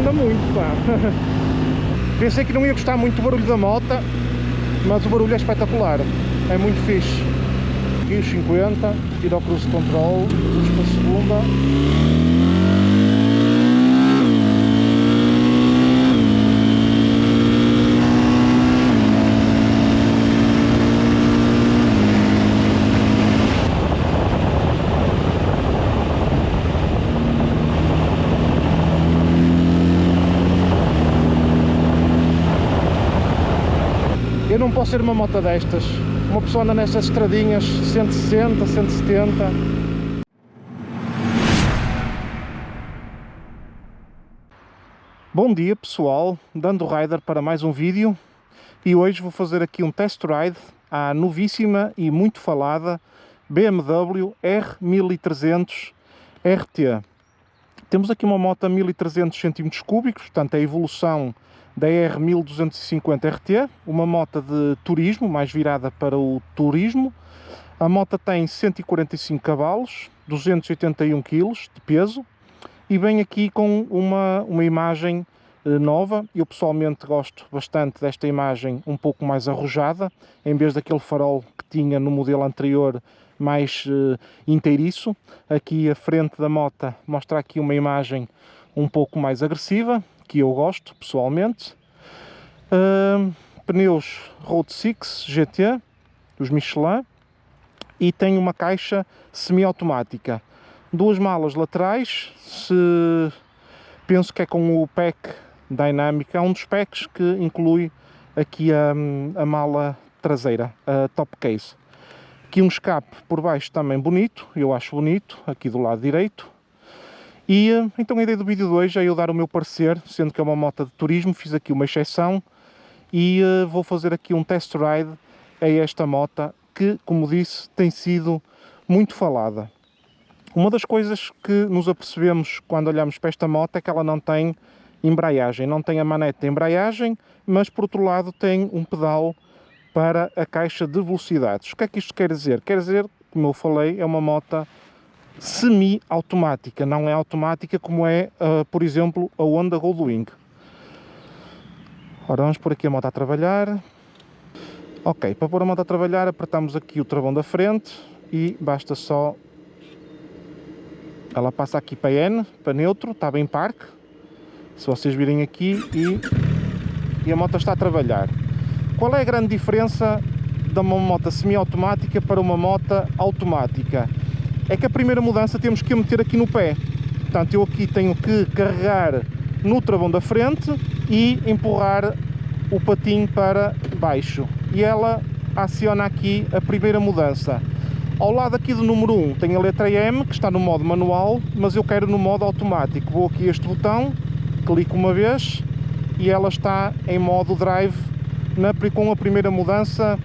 anda muito, pá. Pensei que não ia gostar muito do barulho da moto, mas o barulho é espetacular, é muito fixe. Aqui os 50, ir ao cruise control, vamos para a segunda. Eu não posso ser uma moto destas. Uma pessoa anda nestas estradinhas 160, 170. Bom dia pessoal, dando rider para mais um vídeo. E hoje vou fazer aqui um test ride à novíssima e muito falada BMW R1300 RT. Temos aqui uma moto a 1300 cm3, portanto é a evolução da R1250 RT, uma moto de turismo, mais virada para o turismo. A moto tem 145 cavalos, 281 kg de peso e vem aqui com uma imagem nova. Eu pessoalmente gosto bastante desta imagem um pouco mais arrojada, em vez daquele farol que tinha no modelo anterior mais inteiriço. Aqui a frente da moto mostra aqui uma imagem um pouco mais agressiva, que eu gosto pessoalmente. Pneus Road 6 GT, os Michelin, e tem uma caixa semi-automática. Duas malas laterais, penso que é com o pack Dynamic, é um dos packs que inclui aqui a mala traseira, a top case. Aqui um escape por baixo também bonito, eu acho bonito, aqui do lado direito. E então a ideia do vídeo de hoje é eu dar o meu parecer, sendo que é uma moto de turismo, fiz aqui uma exceção e vou fazer aqui um test ride a esta moto que, como disse, tem sido muito falada. Uma das coisas que nos apercebemos quando olhamos para esta moto é que ela não tem embreagem, não tem a manete de embreagem, mas por outro lado tem um pedal para a caixa de velocidades. O que é que isto quer dizer? Quer dizer, como eu falei, é uma moto semi-automática, não é automática como é, por exemplo, a Honda Goldwing. Ora, vamos pôr aqui a moto a trabalhar. Ok, para pôr a moto a trabalhar apertamos aqui o travão da frente e basta só... Ela passa aqui para N, para neutro, está bem parque, se vocês virem aqui, e a moto está a trabalhar. Qual é a grande diferença de uma moto semi-automática para uma moto automática? É que a primeira mudança temos que a meter aqui no pé. Portanto, eu aqui tenho que carregar no travão da frente e empurrar o patinho para baixo. E ela aciona aqui a primeira mudança. Ao lado aqui do número 1 tem a letra M, que está no modo manual, mas eu quero no modo automático. Vou aqui a este botão, clico uma vez e ela está em modo drive com a primeira mudança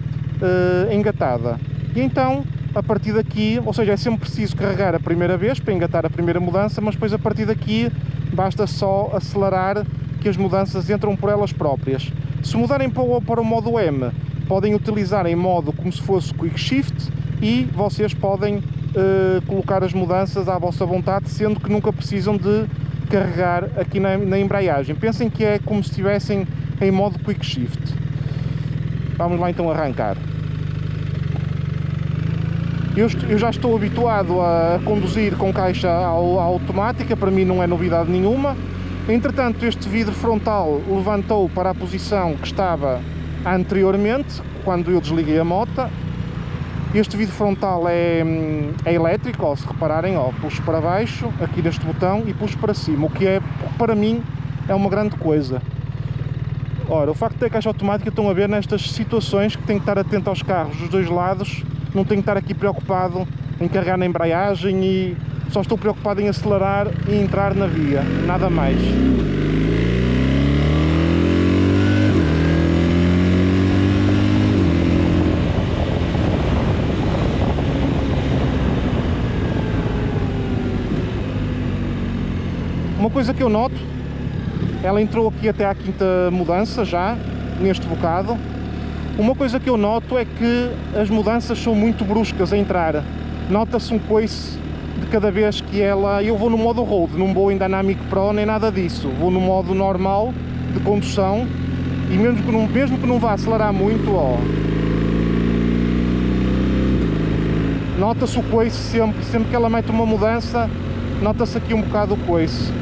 engatada. E então, a partir daqui, ou seja, é sempre preciso carregar a primeira vez para engatar a primeira mudança, mas depois a partir daqui basta só acelerar que as mudanças entram por elas próprias. Se mudarem para o modo M, podem utilizar em modo como se fosse Quick Shift e vocês podem colocar as mudanças à vossa vontade, sendo que nunca precisam de carregar aqui na embreagem. Pensem que é como se estivessem em modo Quick Shift. Vamos lá então arrancar. Eu já estou habituado a conduzir com caixa automática, para mim não é novidade nenhuma. Entretanto, este vidro frontal levantou para a posição que estava anteriormente, quando eu desliguei a moto. Este vidro frontal é elétrico, ó, se repararem, ó, puxo para baixo, aqui neste botão, e puxo para cima, o que é, para mim, é uma grande coisa. Ora, o facto de ter caixa automática, estão a ver nestas situações que tenho que estar atento aos carros dos dois lados, não tenho que estar aqui preocupado em carregar na embreagem e só estou preocupado em acelerar e entrar na via, nada mais. Uma coisa que eu noto, ela entrou aqui até à quinta mudança já, neste bocado. Uma coisa que eu noto é que as mudanças são muito bruscas a entrar. Nota-se um coice de cada vez que ela... Eu vou no modo road, não vou em Dynamic Pro nem nada disso, vou no modo normal de condução, e mesmo que não vá acelerar muito, ó, nota-se o coice sempre que ela mete uma mudança, nota-se aqui um bocado o coice.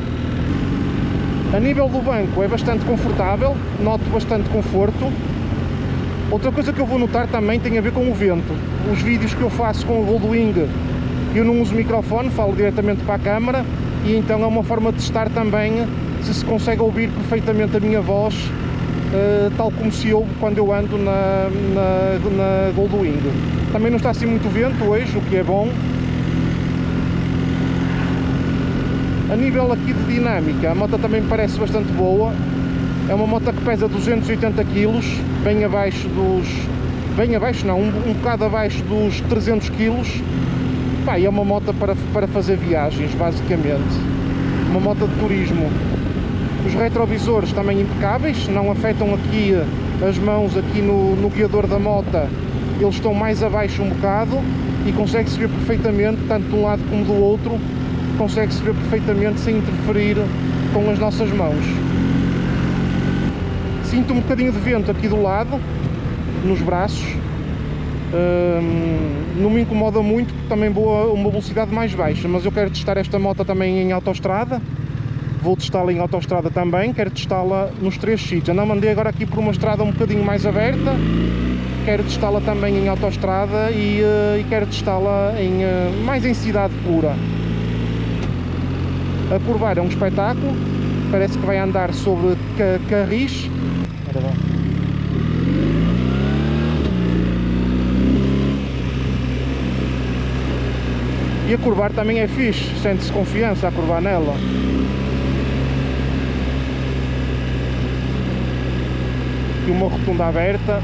A nível do banco é bastante confortável, noto bastante conforto. Outra coisa que eu vou notar também tem a ver com o vento. Os vídeos que eu faço com o Goldwing, eu não uso microfone, falo diretamente para a câmara, e então é uma forma de testar também se consegue ouvir perfeitamente a minha voz, tal como se ouve quando eu ando na Goldwing. Também não está assim muito vento hoje, o que é bom. A nível aqui de dinâmica, a moto também me parece bastante boa. É uma moto que pesa 280 kg, bem abaixo dos... bem abaixo não, um bocado abaixo dos 300 kg. Pá, é uma moto para fazer viagens, basicamente. Uma moto de turismo. Os retrovisores também impecáveis, não afetam aqui as mãos aqui no guiador da moto. Eles estão mais abaixo um bocado e consegue-se ver perfeitamente, tanto de um lado como do outro, consegue-se ver perfeitamente sem interferir com as nossas mãos. Sinto um bocadinho de vento aqui do lado, nos braços, não me incomoda muito porque também vou a uma velocidade mais baixa, mas eu quero testar esta moto também em autoestrada, vou testá-la em autoestrada também, quero testá-la nos 3 sítios. Eu não andei agora aqui por uma estrada um bocadinho mais aberta, quero testá-la também em autoestrada e quero testá-la mais em cidade pura. A curvar é um espetáculo, parece que vai andar sobre carris. E a curvar também é fixe, sente-se confiança a curvar nela. Aqui uma rotunda aberta.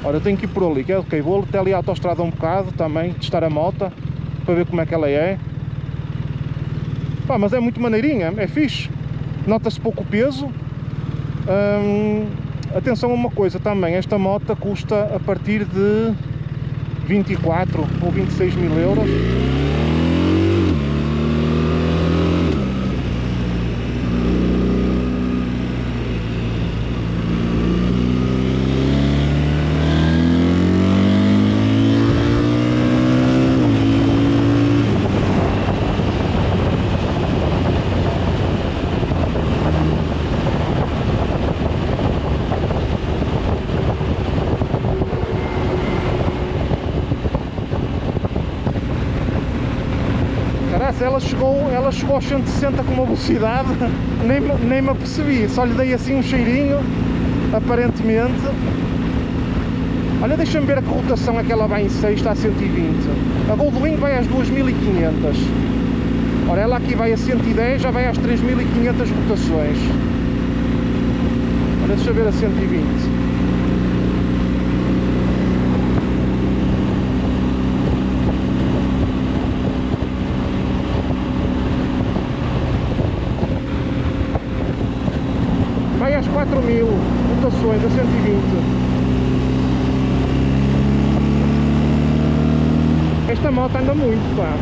Ora, eu tenho que ir por ali, ok, vou até ali à autoestrada um bocado também, testar a moto, para ver como é que ela é. Pá, mas é muito maneirinha, é fixe, nota-se pouco peso. Atenção a uma coisa também, esta moto custa a partir de 24 ou 26 mil euros. Ela chegou aos 160 com uma velocidade, nem me apercebi, só lhe dei assim um cheirinho, aparentemente. Olha, deixa-me ver a que rotação é que ela vai em 6, está a 120. A Goldwing vai às 2500. Ora, ela aqui vai a 110, já vai às 3500 rotações. Olha, deixa eu ver a 120. Vai às 4000 rotações a 120. Esta moto anda muito, pá.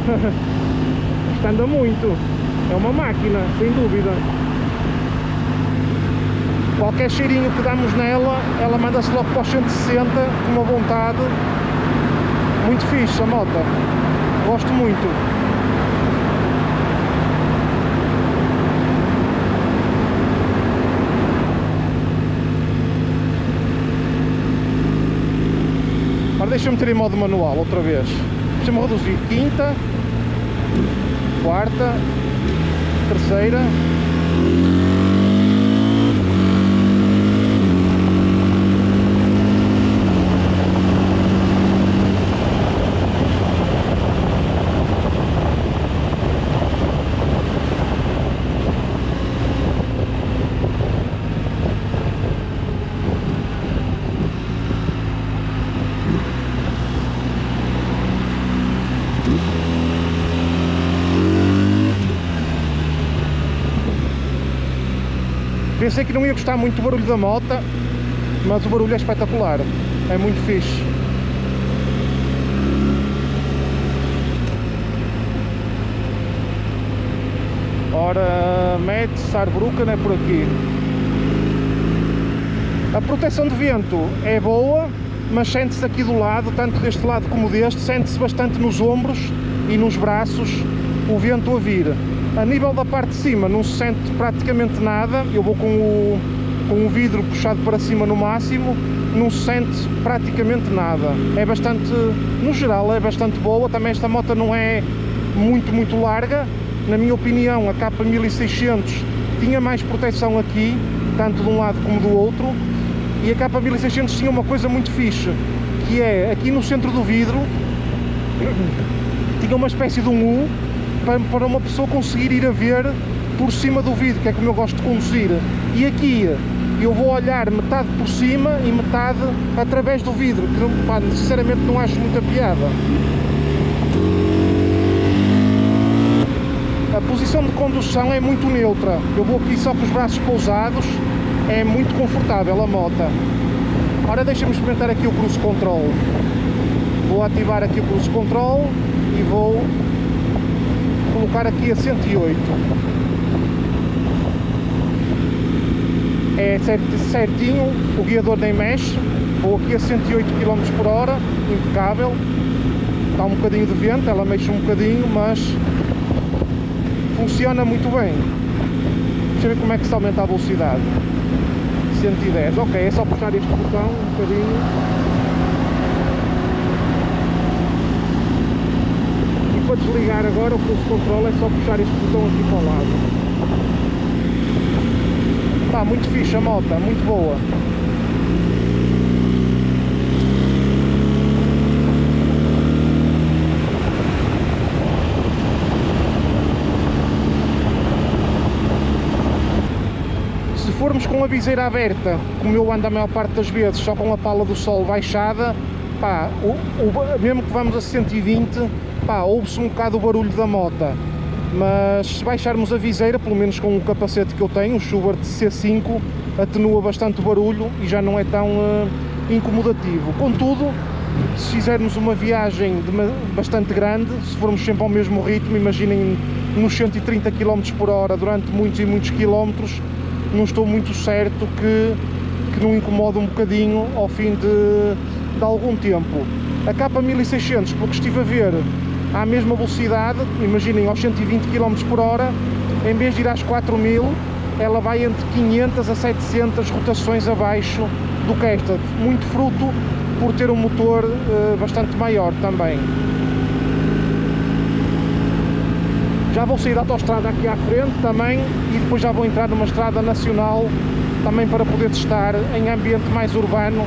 Esta anda muito. É uma máquina, sem dúvida. Qualquer cheirinho que damos nela, ela manda-se logo para os 160 com uma vontade. Muito fixe a moto. Gosto muito. Agora deixa-me ter em modo manual outra vez. Deixa-me reduzir quinta, quarta, terceira. Pensei que não ia gostar muito do barulho da moto, mas o barulho é espetacular, é muito fixe. Ora, Metz, Saarbrücken é por aqui. A proteção de vento é boa, mas sente-se aqui do lado, tanto deste lado como deste, sente-se bastante nos ombros e nos braços o vento a vir. A nível da parte de cima não se sente praticamente nada, eu vou com o vidro puxado para cima no máximo, não se sente praticamente nada. É bastante, no geral, é bastante boa. Também esta moto não é muito larga, na minha opinião a K1600 tinha mais proteção aqui, tanto de um lado como do outro. E a K1600 tinha uma coisa muito fixe, que é, aqui no centro do vidro, tinha uma espécie de um U, para uma pessoa conseguir ir a ver por cima do vidro, que é como eu gosto de conduzir. E aqui, eu vou olhar metade por cima e metade através do vidro, que pá, sinceramente não acho muita piada. A posição de condução é muito neutra, eu vou aqui só com os braços pousados. É muito confortável a moto. Ora, deixa-me experimentar aqui o Cruise Control. Vou ativar aqui o Cruise Control e vou colocar aqui a 108. É certinho, o guiador nem mexe. Vou aqui a 108 km/h, impecável. Está um bocadinho de vento, ela mexe um bocadinho, mas funciona muito bem. Deixa eu ver como é que se aumenta a velocidade. 110, ok, é só puxar este botão um bocadinho e para desligar agora o Cruise Control é só puxar este botão aqui para o lado. Está muito fixe a moto, muito boa. Se formos com a viseira aberta, como eu ando a maior parte das vezes, só com a pala do sol baixada, pá, mesmo que vamos a 120, pá, ouve-se um bocado o barulho da moto. Mas se baixarmos a viseira, pelo menos com o capacete que eu tenho, o Schubert C5, atenua bastante o barulho e já não é tão incomodativo. Contudo, se fizermos uma viagem bastante grande, se formos sempre ao mesmo ritmo, imaginem nos 130 km/h durante muitos e muitos quilómetros, não estou muito certo que não incomoda um bocadinho ao fim de algum tempo. A K1600, pelo que estive a ver, à mesma velocidade, imaginem aos 120 km/h, em vez de ir às 4000, ela vai entre 500 a 700 rotações abaixo do que esta, muito fruto por ter um motor bastante maior também. Já vou sair da autoestrada aqui à frente também e depois já vou entrar numa estrada nacional também para poder testar em ambiente mais urbano.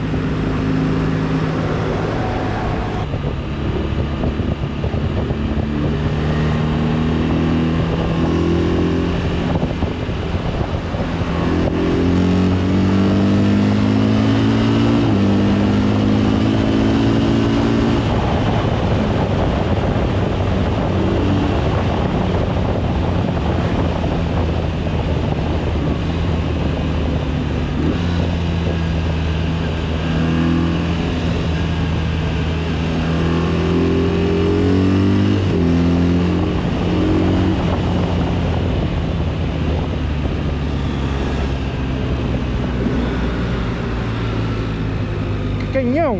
Canhão!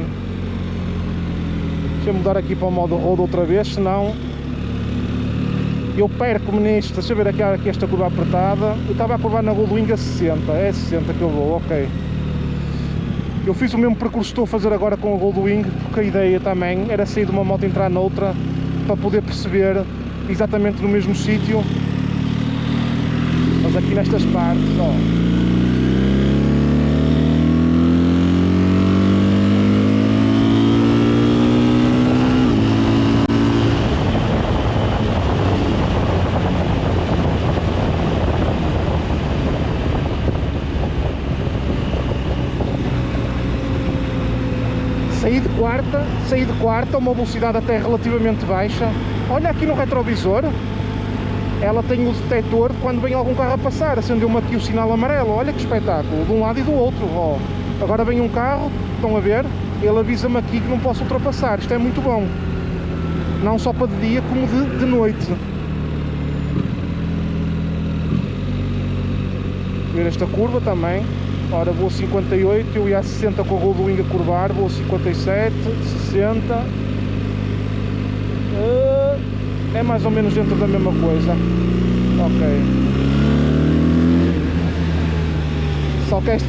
Deixa eu mudar aqui para o modo road outra vez, senão eu perco-me nisto. Deixa eu ver aqui esta curva apertada. Eu estava a curvar na Goldwing a 60, é 60 que eu vou, ok. Eu fiz o mesmo percurso que estou a fazer agora com a Goldwing, porque a ideia também era sair de uma moto e entrar noutra, para poder perceber exatamente no mesmo sítio. Mas aqui nestas partes, ó. Saí de quarta, uma velocidade até relativamente baixa. Olha aqui no retrovisor, ela tem o detector quando vem algum carro a passar, acendeu-me aqui o sinal amarelo. Olha que espetáculo, de um lado e do outro. Ó. Agora vem um carro, estão a ver, ele avisa-me aqui que não posso ultrapassar. Isto é muito bom, não só para de dia como de noite. ver esta curva também. Ora, vou a 58, eu ia a 60 com a Goldwing a curvar, vou a 57, 60. É mais ou menos dentro da mesma coisa. Ok.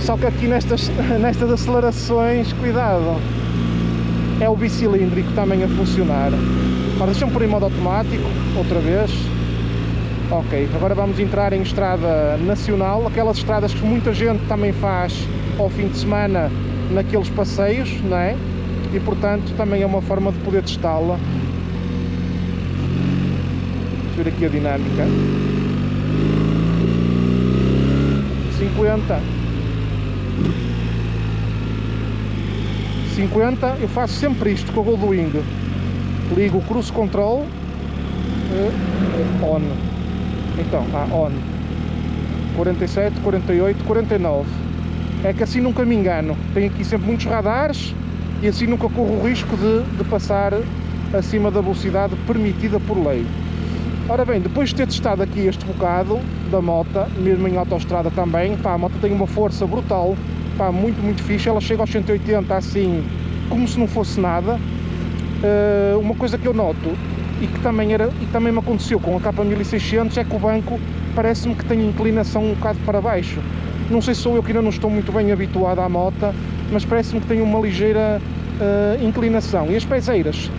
Só que aqui nestas acelerações, cuidado, é o bicilíndrico também a funcionar. Ora, deixa-me pôr em modo automático, outra vez. Ok, agora vamos entrar em estrada nacional, aquelas estradas que muita gente também faz ao fim de semana naqueles passeios, não é? E portanto também é uma forma de poder testá-la. Deixa eu ver aqui a dinâmica. 50, eu faço sempre isto com a Goldwing. Ligo o Cruise Control, on. Então, on. 47, 48, 49. É que assim nunca me engano. Tenho aqui sempre muitos radares e assim nunca corro o risco de passar acima da velocidade permitida por lei. Ora bem, depois de ter testado aqui este bocado da moto, mesmo em autoestrada também, pá, a moto tem uma força brutal, pá, muito fixe. Ela chega aos 180 assim, como se não fosse nada. Uma coisa que eu noto e que também me aconteceu com a K1600 é que o banco parece-me que tem inclinação um bocado para baixo. Não sei se sou eu que ainda não estou muito bem habituado à moto, mas parece-me que tem uma ligeira inclinação. E as pezeiras,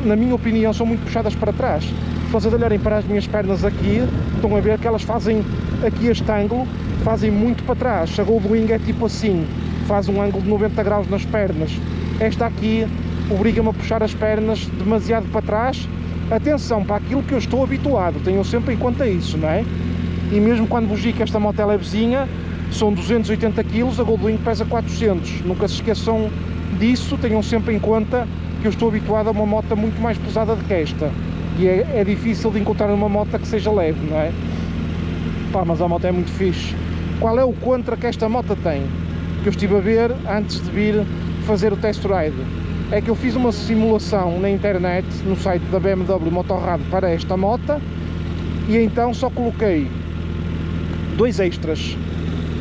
na minha opinião, são muito puxadas para trás. Se vocês olharem para as minhas pernas aqui, estão a ver que elas fazem aqui este ângulo, fazem muito para trás. A Goldwing é tipo assim, faz um ângulo de 90 graus nas pernas. Esta aqui obriga-me a puxar as pernas demasiado para trás. Atenção para aquilo que eu estou habituado, tenham sempre em conta isso, não é? E mesmo quando vos digo que esta moto é levezinha, são 280 kg, a Goldwing pesa 400. Nunca se esqueçam disso, tenham sempre em conta que eu estou habituado a uma moto muito mais pesada do que esta. E é difícil de encontrar uma moto que seja leve, não é? Pá, mas a moto é muito fixe. Qual é o contra que esta moto tem? Que eu estive a ver antes de vir fazer o test ride. É que eu fiz uma simulação na internet, no site da BMW Motorrad para esta moto, e então só coloquei dois extras.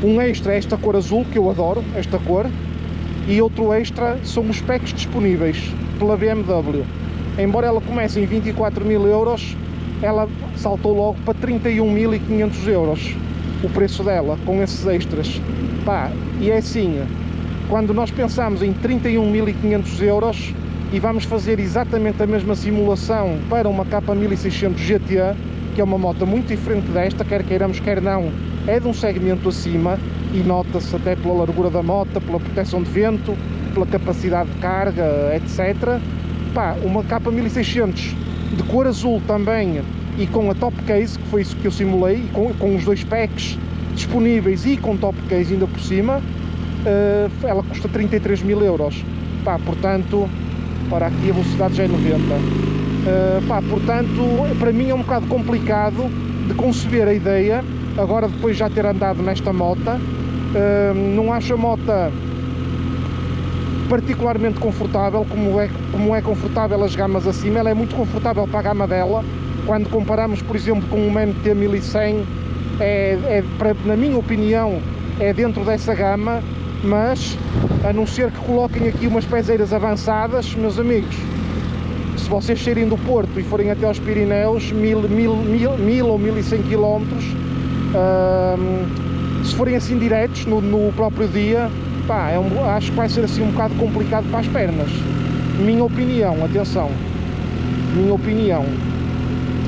Um extra é esta cor azul, que eu adoro, esta cor, e outro extra são os packs disponíveis pela BMW. Embora ela comece em 24.000 euros, ela saltou logo para 31.500 euros o preço dela, com esses extras. Pá, e é assim, quando nós pensamos em 31.500 euros e vamos fazer exatamente a mesma simulação para uma K1600 GT, que é uma moto muito diferente desta, quer queiramos quer não, é de um segmento acima, e nota-se até pela largura da moto, pela proteção de vento, pela capacidade de carga, etc. Pá, uma K1600 de cor azul também e com a top case, que foi isso que eu simulei, com os dois packs disponíveis e com top case ainda por cima, ela custa 33.000 euros. Pá, portanto, ora, aqui a velocidade já é 90. Pá, portanto, para mim é um bocado complicado de conceber a ideia, agora depois de já ter andado nesta moto. Não acho a moto particularmente confortável, como é confortável as gamas acima. Ela é muito confortável para a gama dela. Quando comparamos, por exemplo, com uma MT 1100, na minha opinião, é dentro dessa gama, mas a não ser que coloquem aqui umas pezeiras avançadas, meus amigos, se vocês saírem do Porto e forem até aos Pirineus, 1000 ou 1100 km, se forem assim diretos no próprio dia, pá, acho que vai ser assim um bocado complicado para as pernas. Minha opinião, atenção, minha opinião.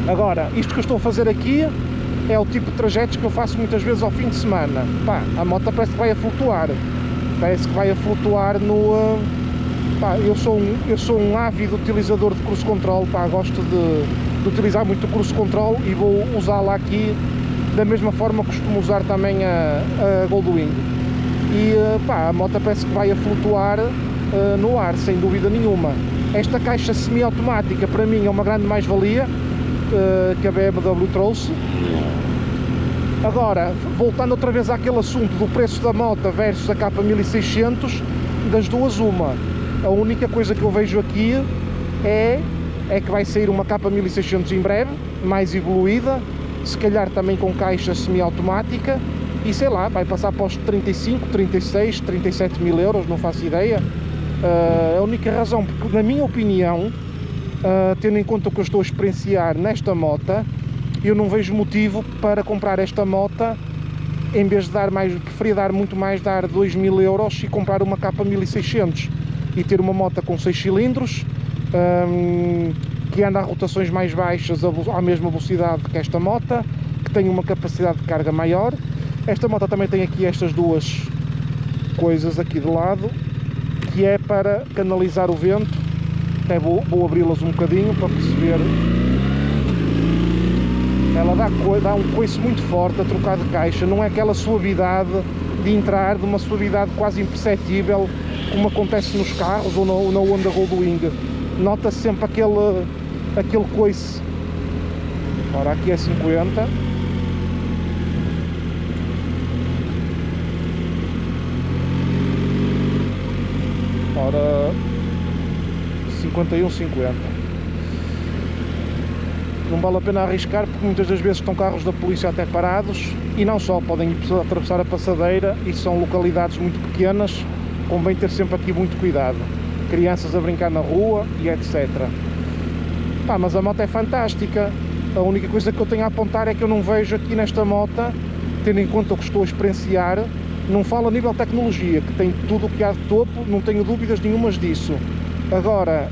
Agora, isto que eu estou a fazer aqui é o tipo de trajetos que eu faço muitas vezes ao fim de semana. Pá, a moto parece que vai a flutuar. Parece que vai a flutuar no... Pá, eu sou um ávido utilizador de cruise control, pá, gosto de utilizar muito o cruise control e vou usá-la aqui da mesma forma que costumo usar também a Goldwing. E pá, a moto parece que vai a flutuar no ar, sem dúvida nenhuma. Esta caixa semi-automática para mim é uma grande mais-valia que a BMW trouxe. Agora, voltando outra vez àquele assunto do preço da moto versus a K1600, das duas uma. A única coisa que eu vejo aqui é que vai sair uma K1600 em breve, mais evoluída, se calhar também com caixa semi-automática, e sei lá, vai passar para os 35, 36, 37 mil euros, não faço ideia. A única razão, porque na minha opinião, tendo em conta o que eu estou a experienciar nesta moto, eu não vejo motivo para comprar esta moto. Em vez de dar mais, preferia dar muito mais, dar 2 mil euros e comprar uma K1600 e ter uma moto com 6 cilindros, que anda a rotações mais baixas à mesma velocidade que esta moto, que tem uma capacidade de carga maior. Esta moto também tem aqui estas duas coisas aqui de lado, que é para canalizar o vento. Até vou abri-las um bocadinho para perceber. Ela dá um coice muito forte a trocar de caixa, não é aquela suavidade de entrar, de uma suavidade quase imperceptível, como acontece nos carros ou na Honda Goldwing. Nota-se sempre aquele coice. Ora, aqui é 50. Ora, 51, 50. Não vale a pena arriscar, porque muitas das vezes estão carros da polícia até parados, e não só, podem atravessar a passadeira, e são localidades muito pequenas, convém ter sempre aqui muito cuidado. Crianças a brincar na rua e etc. Pá, mas a moto é fantástica. A única coisa que eu tenho a apontar é que eu não vejo aqui nesta moto, tendo em conta o que estou a experienciar, não falo a nível tecnologia, que tem tudo o que há de topo, não tenho dúvidas nenhumas disso. Agora,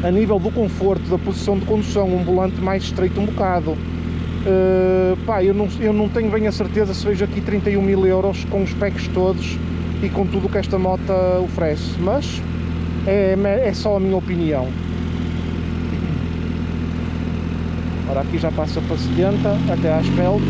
a nível do conforto, da posição de condução, um volante mais estreito um bocado, pá, eu não tenho bem a certeza se vejo aqui 31 mil euros com os specs todos e com tudo o que esta moto oferece, mas é só a minha opinião. Ora, aqui já passa para 70 até às Asfalt.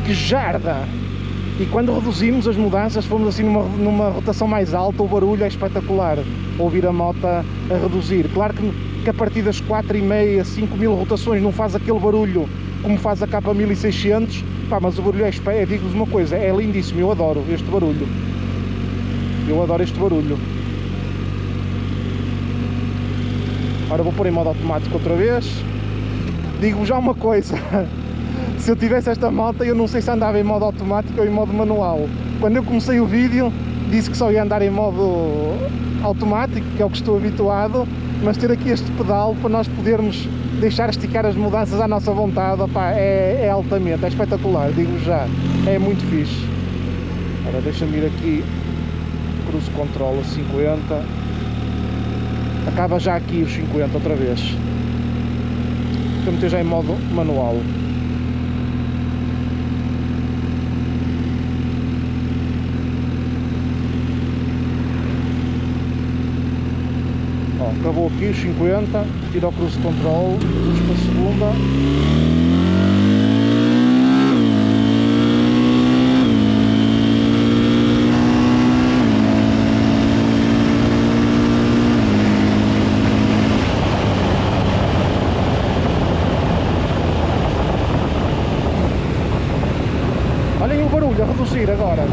Que jarda! E quando reduzimos as mudanças, fomos assim numa rotação mais alta, o barulho é espetacular, ouvir a moto a reduzir. Claro que a partir das 4,5, 5 mil rotações não faz aquele barulho como faz a K1600, pá, mas o barulho digo-vos uma coisa, é lindíssimo, eu adoro este barulho. Eu adoro este barulho. Ora, vou pôr em modo automático outra vez. Digo-vos já uma coisa. Se eu tivesse esta moto, eu não sei se andava em modo automático ou em modo manual. Quando eu comecei o vídeo, disse que só ia andar em modo automático, que é o que estou habituado, mas ter aqui este pedal para nós podermos deixar esticar as mudanças à nossa vontade, opá, é altamente, é espetacular, digo já, é muito fixe. Ora, deixa-me ir aqui, cruise control a 50, acaba já aqui os 50 outra vez. Vou meter já em modo manual. Acabou aqui os 50, tira o cruise control, vamos para a segunda. Olhem o barulho a reduzir agora.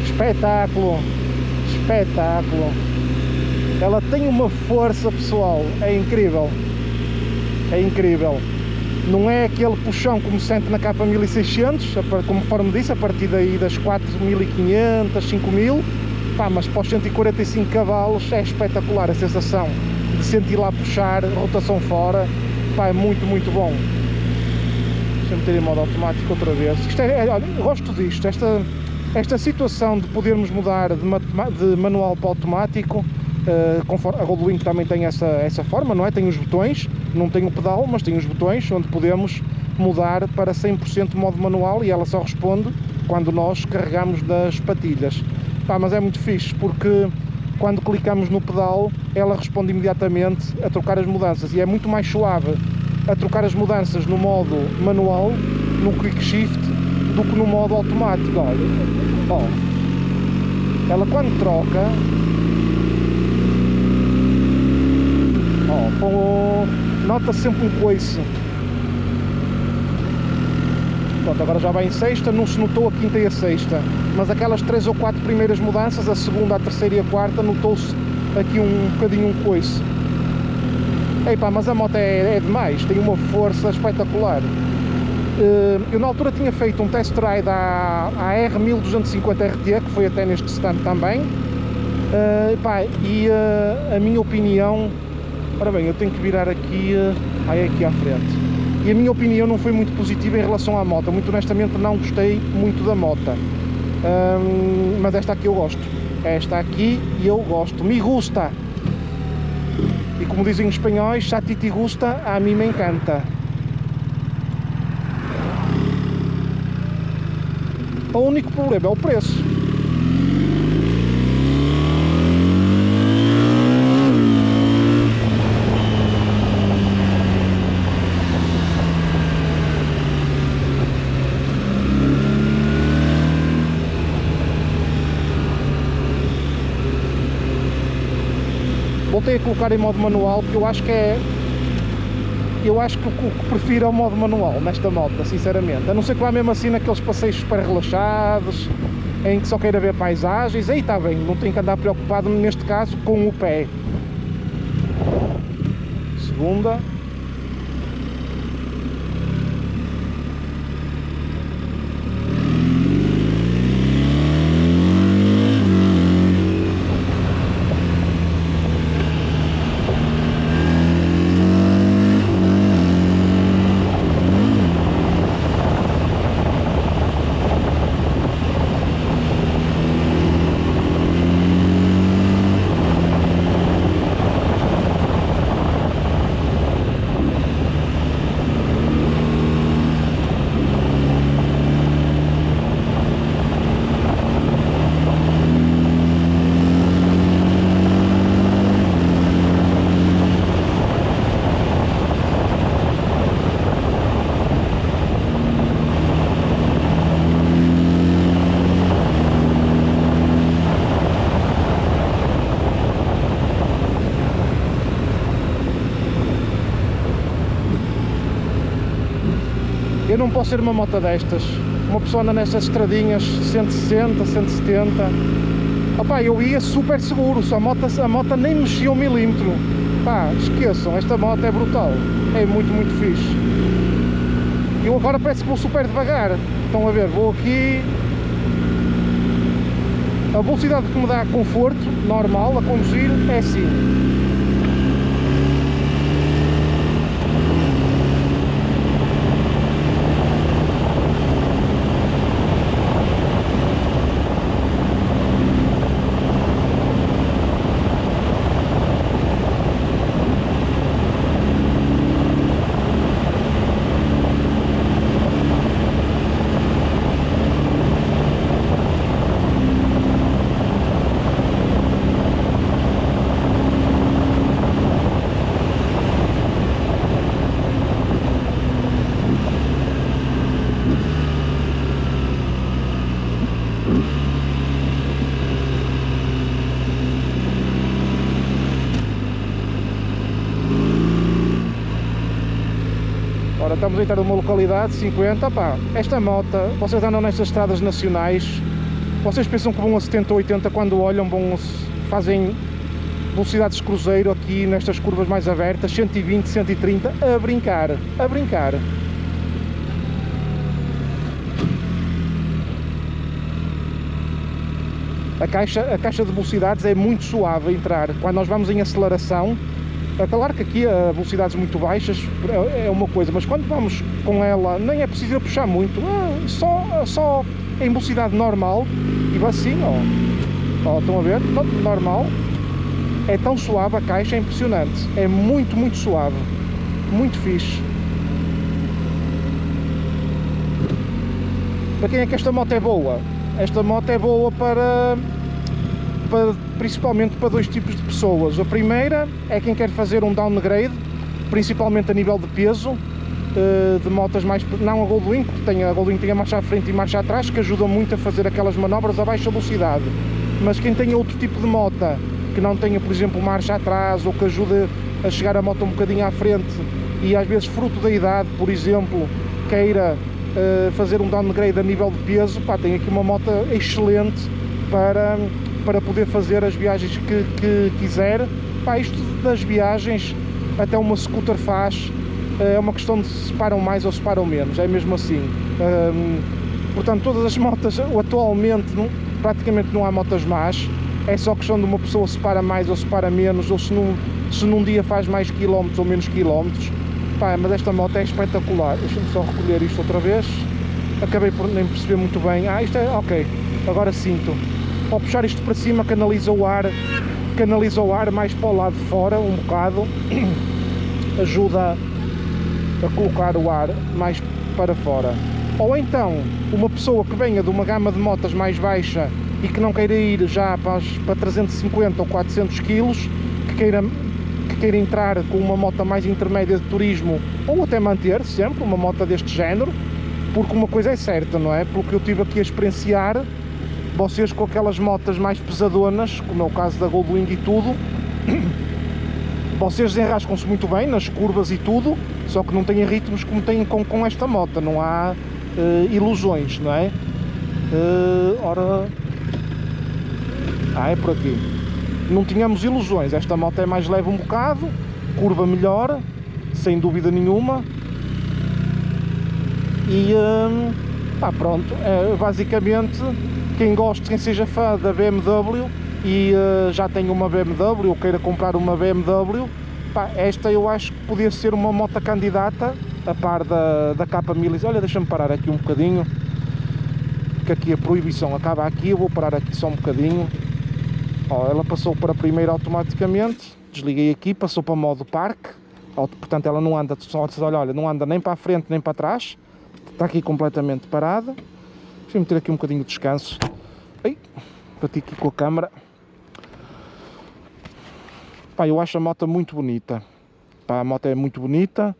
Espetáculo, espetáculo. Ela tem uma força, pessoal, é incrível, é incrível. Não é aquele puxão como se sente na K1600, conforme disse, a partir daí das 4.500, 5.000, pá, mas para os 145 cavalos é espetacular a sensação de sentir lá puxar, rotação fora, pá, é muito, muito bom. Deixa-me ter em modo automático outra vez. Isto olha, eu gosto disto, esta situação de podermos mudar de manual para automático conforme a Goldwing também tem essa forma, não é? Tem os botões, não tem o pedal, mas tem os botões onde podemos mudar para 100% modo manual, e ela só responde quando nós carregamos das patilhas. Pá, mas é muito fixe porque quando clicamos no pedal ela responde imediatamente a trocar as mudanças, e é muito mais suave a trocar as mudanças no modo manual, no quick shift, do que no modo automático. Olha, ó, ela quando troca, ó, nota sempre um coice. Pronto, agora já vai em sexta, não se notou a quinta e a sexta, mas aquelas 3 ou 4 primeiras mudanças, a segunda, a terceira e a quarta, notou-se aqui um bocadinho um coice. Epá, mas a moto é demais, tem uma força espetacular. Eu na altura tinha feito um test ride à R1250 RT, que foi até neste stand também. Epá, e a minha opinião, ora bem, eu tenho que virar aqui, aqui à frente. E a minha opinião não foi muito positiva em relação à moto. Muito honestamente não gostei muito da moto. Mas esta aqui eu gosto. Esta aqui eu gosto. Me gusta. E como dizem os espanhóis, se a ti te gusta, a mim me encanta. O único problema é o preço. Voltei a colocar em modo manual porque eu acho que o que prefiro é o modo manual nesta moto, sinceramente. A não ser que vá mesmo assim naqueles passeios super relaxados, em que só queira ver paisagens, aí está bem, não tenho que andar preocupado neste caso com o pé. Segunda. Eu não posso ser uma moto destas. Uma pessoa anda nestas estradinhas 160, 170. Opá, eu ia super seguro, a moto nem mexia 1 milímetro. Pá, esqueçam, esta moto é brutal. É muito, muito fixe. Eu agora parece que vou super devagar. Estão a ver, vou aqui. A velocidade que me dá conforto, normal, a conduzir, é assim. Ora, estamos a entrar numa localidade 50, pá, esta moto, vocês andam nestas estradas nacionais, vocês pensam que vão a 70 ou 80 quando olham, fazem velocidades de cruzeiro aqui nestas curvas mais abertas, 120, 130, a brincar, a brincar. A caixa de velocidades é muito suave a entrar, quando nós vamos em aceleração. É claro que aqui a velocidades muito baixas é uma coisa, mas quando vamos com ela nem é preciso puxar muito, só em velocidade normal, e vai assim, ó, estão a ver, normal, É tão suave a caixa, é impressionante. É muito, muito suave. Muito fixe. Para quem é que esta moto é boa? Esta moto é boa principalmente para dois tipos de pessoas. A primeira é quem quer fazer um downgrade, principalmente a nível de peso, de motas mais... Não a Goldwing, porque a Goldwing tem a marcha à frente e marcha atrás, que ajuda muito a fazer aquelas manobras a baixa velocidade. Mas quem tem outro tipo de moto, que não tenha, por exemplo, marcha atrás, ou que ajude a chegar a moto um bocadinho à frente, e às vezes fruto da idade, por exemplo, queira fazer um downgrade a nível de peso, pá, tem aqui uma moto excelente para poder fazer as viagens que quiser. Pá, isto das viagens, até uma scooter faz, é uma questão de se param mais ou se param menos, é mesmo assim. Portanto, todas as motas atualmente, praticamente não há motas más, é só questão de uma pessoa se para mais ou se para menos, ou se num dia faz mais quilómetros ou menos quilómetros. Pá, mas esta moto é espetacular. Deixa-me só recolher isto outra vez. Acabei por nem perceber muito bem. Isto é ok, agora sinto. Ao puxar isto para cima, canaliza o ar mais para o lado de fora um bocado, ajuda a colocar o ar mais para fora. Ou então, uma pessoa que venha de uma gama de motas mais baixa e que não queira ir já para 350 ou 400 kg, que queira entrar com uma moto mais intermédia de turismo, ou até manter sempre uma moto deste género, porque uma coisa é certa, não é? Porque eu estive aqui a experienciar, vocês com aquelas motas mais pesadonas, como é o caso da Goldwing e tudo, vocês desenrascam-se muito bem nas curvas e tudo, só que não têm ritmos como têm com esta moto, não há ilusões, não é? É por aqui. Não tínhamos ilusões, esta moto é mais leve um bocado, curva melhor, sem dúvida nenhuma. E pronto, basicamente, quem seja fã da BMW e já tem uma BMW ou queira comprar uma BMW, esta eu acho que podia ser uma moto candidata, a par da K1000. Olha, deixa-me parar aqui um bocadinho, que aqui a proibição acaba aqui, eu vou parar aqui só um bocadinho. Ela passou para a primeira automaticamente, desliguei aqui, passou para modo parque, portanto ela não anda, olha, não anda nem para a frente nem para trás, está aqui completamente parada. Deixa-me ter aqui um bocadinho de descanso. Bati aqui com a câmera. Eu acho a moto muito bonita. A moto é muito bonita.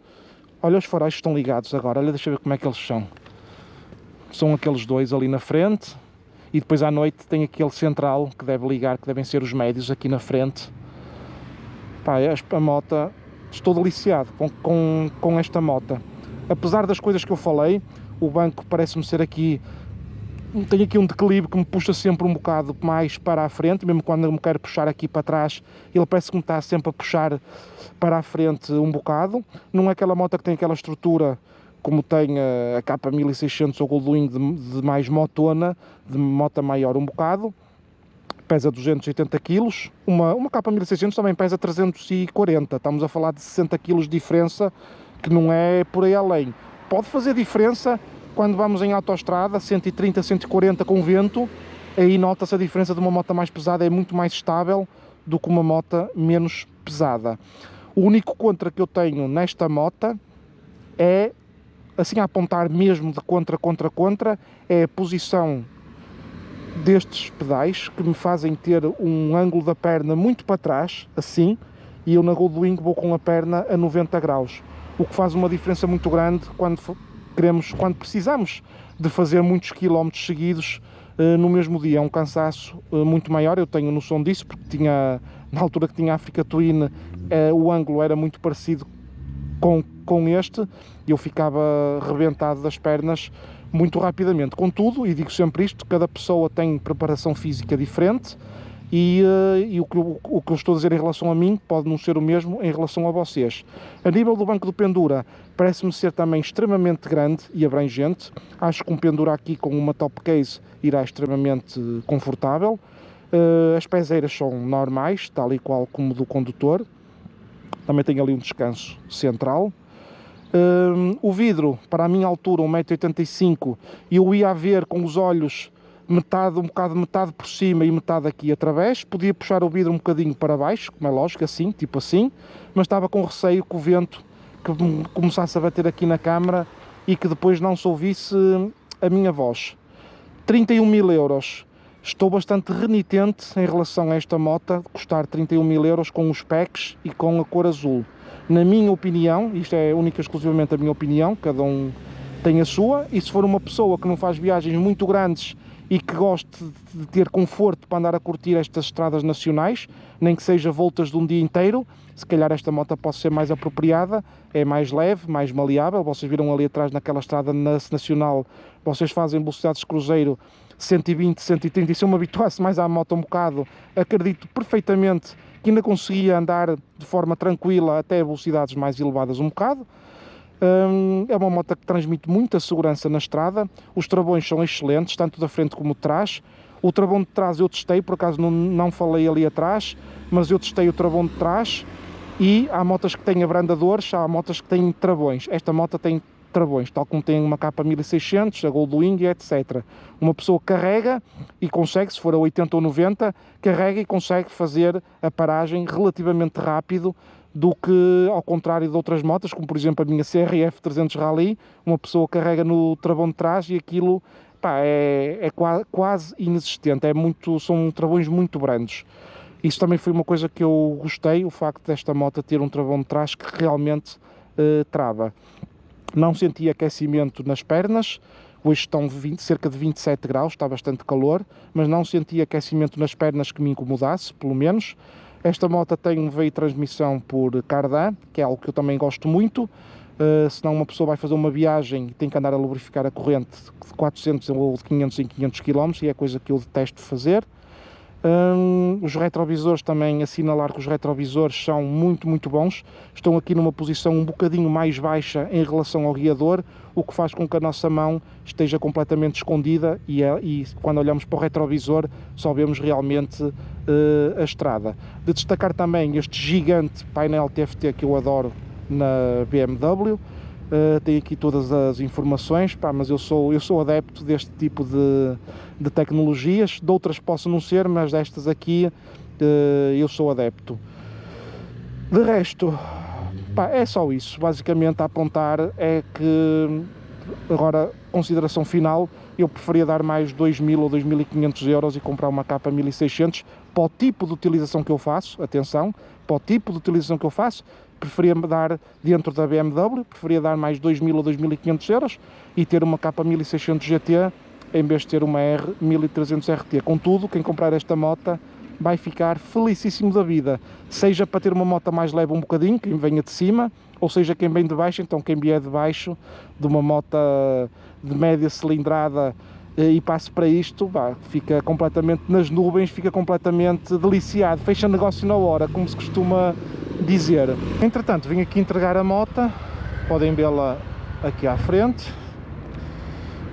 Olha, os faróis estão ligados agora, olha, deixa eu ver como é que eles são. São aqueles dois ali na frente. E depois à noite tem aquele central que deve ligar, que devem ser os médios aqui na frente. A moto, estou deliciado com esta moto. Apesar das coisas que eu falei, o banco parece-me ser aqui, tem aqui um declive que me puxa sempre um bocado mais para a frente, mesmo quando eu me quero puxar aqui para trás, ele parece que me está sempre a puxar para a frente um bocado. Não é aquela moto que tem aquela estrutura como tem a K1600 ou Goldwing de mais motona, de moto maior um bocado, pesa 280 kg, uma K1600 também pesa 340, estamos a falar de 60 kg de diferença, que não é por aí além. Pode fazer diferença quando vamos em autoestrada, 130, 140 com vento, aí nota-se a diferença de uma moto mais pesada, é muito mais estável do que uma moto menos pesada. O único contra que eu tenho nesta moto é, assim a apontar mesmo de contra, é a posição destes pedais, que me fazem ter um ângulo da perna muito para trás, assim, e eu na Goldwing vou com a perna a 90 graus, o que faz uma diferença muito grande quando precisamos de fazer muitos quilómetros seguidos no mesmo dia. É um cansaço muito maior, eu tenho noção disso, porque na altura que tinha a Africa Twin, o ângulo era muito parecido com este, e eu ficava rebentado das pernas muito rapidamente. Contudo, e digo sempre isto, cada pessoa tem preparação física diferente, e o que eu estou a dizer em relação a mim pode não ser o mesmo em relação a vocês. A nível do banco do Pendura, parece-me ser também extremamente grande e abrangente. Acho que um Pendura aqui com uma top case irá extremamente confortável. As pezeiras são normais, tal e qual como do condutor. Também tem ali um descanso central. O vidro, para a minha altura, 1,85 m, eu ia a ver com os olhos metade, metade por cima e metade aqui através. Podia puxar o vidro um bocadinho para baixo, como é lógico, assim, tipo assim, mas estava com receio que o vento que começasse a bater aqui na câmara e que depois não se ouvisse a minha voz. 31.000 euros. Estou bastante renitente em relação a esta moto, custar 31.000 euros com os packs e com a cor azul. Na minha opinião, isto é única e exclusivamente a minha opinião, cada um tem a sua, e se for uma pessoa que não faz viagens muito grandes e que goste de ter conforto para andar a curtir estas estradas nacionais, nem que seja voltas de um dia inteiro, se calhar esta moto pode ser mais apropriada, é mais leve, mais maleável. Vocês viram ali atrás naquela estrada nacional, vocês fazem velocidades de cruzeiro 120, 130, e se eu me habituasse mais à moto um bocado, acredito perfeitamente que ainda conseguia andar de forma tranquila até velocidades mais elevadas um bocado. É uma moto que transmite muita segurança na estrada, os travões são excelentes, tanto da frente como de trás. O travão de trás eu testei, por acaso não falei ali atrás, mas eu testei o travão de trás, e há motas que têm abrandadores, há motas que têm travões. Esta moto tem travões, tal como tem uma K1600, a Goldwing, etc. Uma pessoa carrega e consegue, se for a 80 ou 90, carrega e consegue fazer a paragem relativamente rápido, do que ao contrário de outras motas, como por exemplo a minha CRF 300 Rally. Uma pessoa carrega no travão de trás e aquilo, pá, é quase inexistente, são travões muito brandos. Isso também foi uma coisa que eu gostei, o facto desta moto ter um travão de trás que realmente trava. Não senti aquecimento nas pernas, hoje estão cerca de 27 graus, está bastante calor, mas não senti aquecimento nas pernas que me incomodasse, pelo menos. Esta moto tem um veio de transmissão por cardan, que é algo que eu também gosto muito. Senão uma pessoa vai fazer uma viagem e tem que andar a lubrificar a corrente de 400 ou de 500 em 500 km, e é coisa que eu detesto fazer. Os retrovisores também, assinalar que os retrovisores são muito bons, estão aqui numa posição um bocadinho mais baixa em relação ao guiador, o que faz com que a nossa mão esteja completamente escondida, e quando olhamos para o retrovisor só vemos realmente a estrada. De destacar também este gigante painel TFT que eu adoro na BMW. Tem aqui todas as informações, pá, mas eu sou adepto deste tipo de tecnologias. De outras posso não ser, mas destas aqui eu sou adepto. De resto, pá, é só isso. Basicamente a apontar é que, agora, consideração final, eu preferia dar mais 2.000 ou 2.500 euros e comprar uma K1600 para o tipo de utilização que eu faço. Atenção, para o tipo de utilização que eu faço, preferia dar dentro da BMW, preferia dar mais 2.000 ou 2.500 euros e ter uma K1600 GT em vez de ter uma R1300 RT. Contudo, quem comprar esta moto vai ficar felicíssimo da vida, seja para ter uma moto mais leve um bocadinho, quem venha de cima, ou seja quem vem de baixo. Então quem vier de baixo de uma moto de média cilindrada e passe para isto, fica completamente nas nuvens, fica completamente deliciado, fecha negócio na hora, como se costuma dizer. Entretanto, vim aqui entregar a moto, podem vê-la aqui à frente.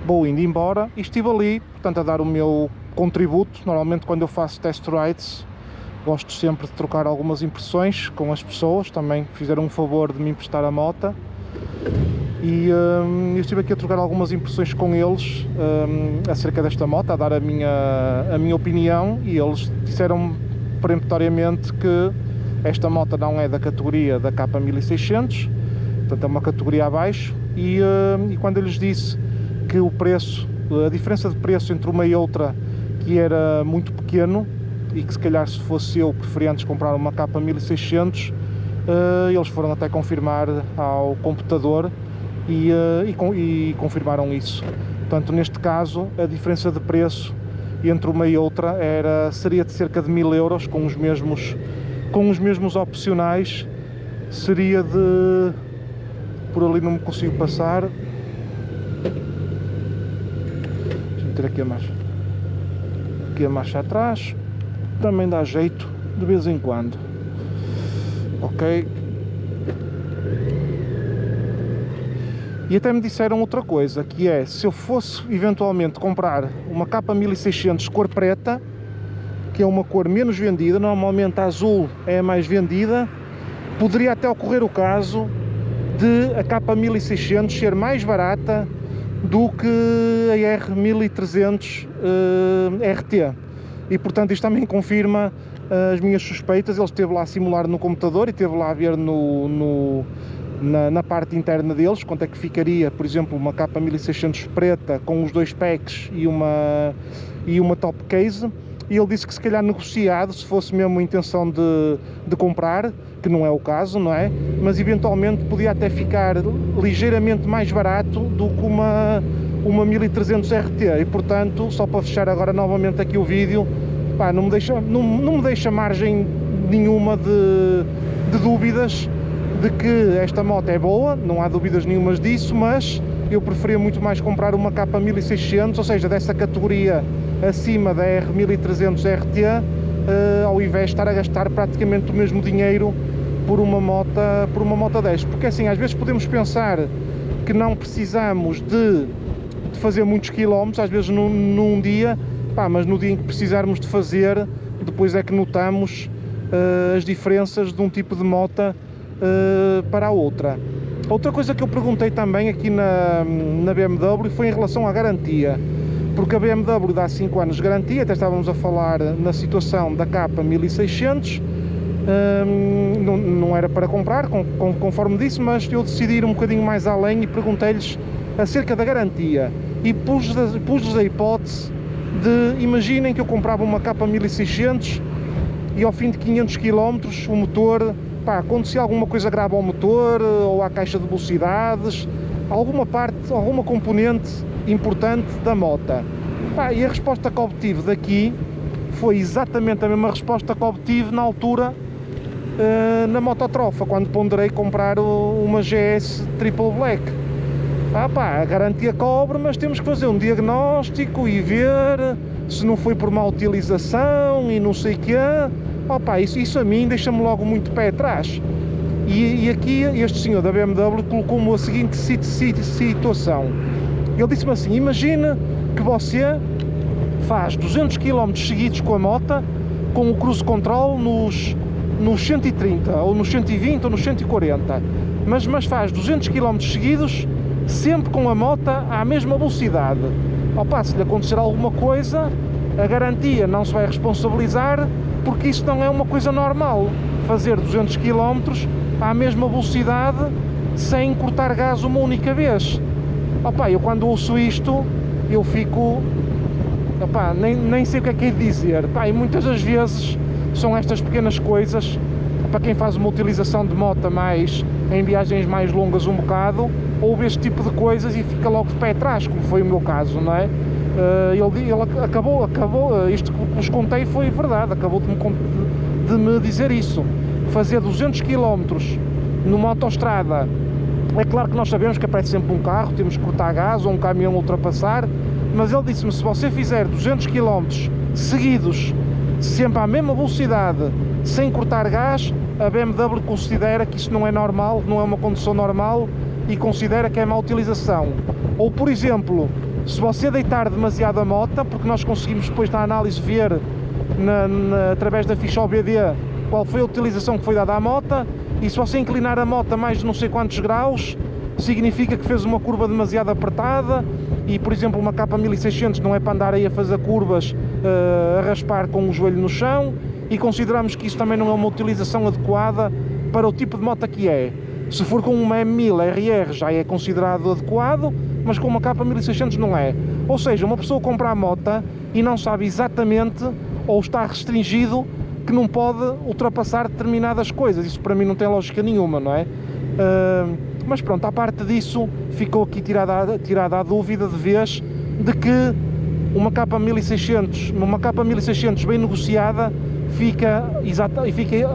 Vou indo embora e estive ali, portanto, a dar o meu contributo. Normalmente quando eu faço test rides gosto sempre de trocar algumas impressões com as pessoas, também fizeram um favor de me emprestar a moto, e eu estive aqui a trocar algumas impressões com eles acerca desta moto, a dar a minha opinião, e eles disseram peremptoriamente que esta moto não é da categoria da K1600, portanto é uma categoria abaixo, e quando eu lhes disse que o preço, a diferença de preço entre uma e outra, que era muito pequeno, e que se calhar se fosse eu preferia antes comprar uma K1600, eles foram até confirmar ao computador e confirmaram isso. Portanto, neste caso, a diferença de preço entre uma e outra seria de cerca de 1.000 euros, com os mesmos opcionais. Seria de... por ali não me consigo passar. Deixa-me ter aqui a marcha atrás. Também dá jeito de vez em quando. Ok. E até me disseram outra coisa, que é, se eu fosse eventualmente comprar uma K1600 cor preta, que é uma cor menos vendida, normalmente a azul é a mais vendida, poderia até ocorrer o caso de a K1600 ser mais barata do que a R1300 RT. E portanto isto também confirma as minhas suspeitas. Ele esteve lá a simular no computador e esteve lá a ver na parte interna deles quanto é que ficaria, por exemplo, uma capa 1600 preta com os dois packs e uma top case, e ele disse que se calhar negociado, se fosse mesmo a intenção de comprar, que não é o caso, não é? Mas eventualmente podia até ficar ligeiramente mais barato do que uma 1300 RT, e portanto, só para fechar agora novamente aqui o vídeo, pá, não me deixa margem nenhuma de dúvidas de que esta moto é boa, não há dúvidas nenhumas disso, mas eu preferia muito mais comprar uma capa 1600, ou seja, dessa categoria acima da R1300 RT, ao invés de estar a gastar praticamente o mesmo dinheiro por uma moto destas. Porque assim, às vezes podemos pensar que não precisamos de fazer muitos quilómetros, às vezes num dia, pá, mas no dia em que precisarmos de fazer, depois é que notamos as diferenças de um tipo de moto para a outra. Outra coisa que eu perguntei também aqui na BMW foi em relação à garantia, porque a BMW dá 5 anos de garantia, até estávamos a falar na situação da capa 1600, não era para comprar, conforme disse, mas eu decidi ir um bocadinho mais além e perguntei-lhes acerca da garantia, e pus-lhes a hipótese de, imaginem que eu comprava uma capa 1600 e ao fim de 500 km o motor, pá, acontecia alguma coisa grave ao motor ou à caixa de velocidades, alguma componente importante da moto. Pá, e a resposta que obtive daqui foi exatamente a mesma resposta que obtive na altura na Mototrofa, quando ponderei comprar uma GS Triple Black. Pá, a garantia cobre, mas temos que fazer um diagnóstico e ver se não foi por má utilização e não sei o quê. Pá, isso a mim deixa-me logo muito pé atrás. E aqui este senhor da BMW colocou-me a seguinte situação. Ele disse-me assim: imagina que você faz 200 km seguidos com a moto, com o cruise control nos 130, ou nos 120, ou nos 140, mas faz 200 km seguidos, sempre com a moto à mesma velocidade. Opa, se lhe acontecer alguma coisa, a garantia não se vai responsabilizar, porque isso não é uma coisa normal, fazer 200 km à mesma velocidade sem cortar gás uma única vez. Opa, eu quando ouço isto, eu fico... Opa, nem sei o que é de dizer. Opa, e muitas das vezes são estas pequenas coisas, para quem faz uma utilização de moto mais em viagens mais longas um bocado, ouve este tipo de coisas e fica logo de pé atrás, como foi o meu caso, não é? Ele acabou, isto que vos contei foi verdade, acabou de me dizer isso. Fazer 200 km numa autoestrada, é claro que nós sabemos que aparece sempre um carro, temos que cortar gás ou um caminhão ultrapassar, mas ele disse-me: se você fizer 200 km seguidos, sempre à mesma velocidade, sem cortar gás, a BMW considera que isso não é normal, não é uma condução normal, e considera que é má utilização. Ou, por exemplo, se você deitar demasiado a moto, porque nós conseguimos depois na análise ver através da ficha OBD qual foi a utilização que foi dada à moto, e se você inclinar a moto a mais de não sei quantos graus, significa que fez uma curva demasiado apertada, e por exemplo uma capa 1600 não é para andar aí a fazer curvas a raspar com o joelho no chão, e consideramos que isso também não é uma utilização adequada para o tipo de moto que é. Se for com uma M1000 RR já é considerado adequado, mas com uma capa 1600 não é. Ou seja, uma pessoa compra a moto e não sabe exatamente, ou está restringido, que não pode ultrapassar determinadas coisas. Isso para mim não tem lógica nenhuma, não é? Mas pronto, à parte disso, ficou aqui tirada a dúvida de vez de que uma capa 1600 bem negociada fica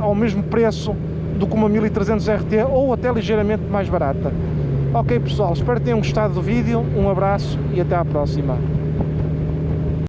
ao mesmo preço do que uma 1300 RT, ou até ligeiramente mais barata. Ok pessoal, espero que tenham gostado do vídeo, um abraço e até à próxima.